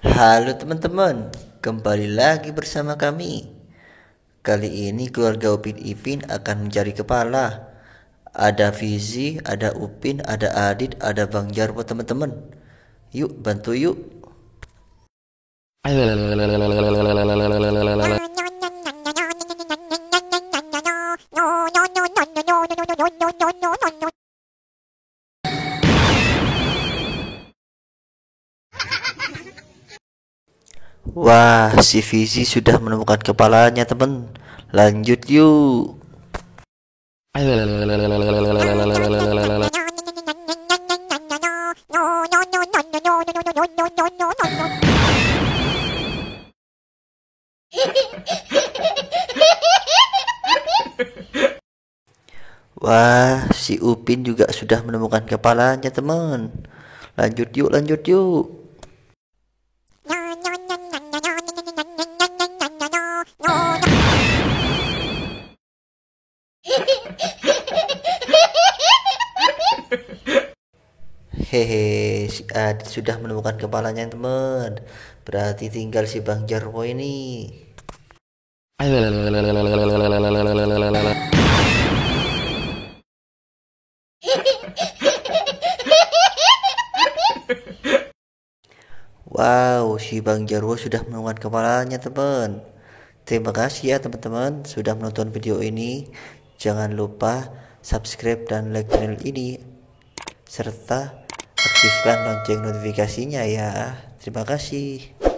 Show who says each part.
Speaker 1: Halo teman-teman, kembali lagi bersama kami. Kali ini keluarga Upin Ipin akan mencari kepala. Ada Fizi, ada Upin, ada Adit, ada Bang Jarwo teman-teman. Yuk bantu yuk. Wah, si Fizi sudah menemukan kepalanya teman. Lanjut yuk. Wah, si Upin juga sudah menemukan kepalanya teman. Lanjut yuk, lanjut yuk. Hehe, si Adit sudah menemukan kepalanya teman. Berarti tinggal si Bang Jarwo ini. Wow, si Bang Jarwo sudah menemukan kepalanya teman. Terima kasih ya teman-teman sudah menonton video ini. Jangan lupa subscribe dan like channel ini, serta aktifkan lonceng notifikasinya ya. Terima kasih.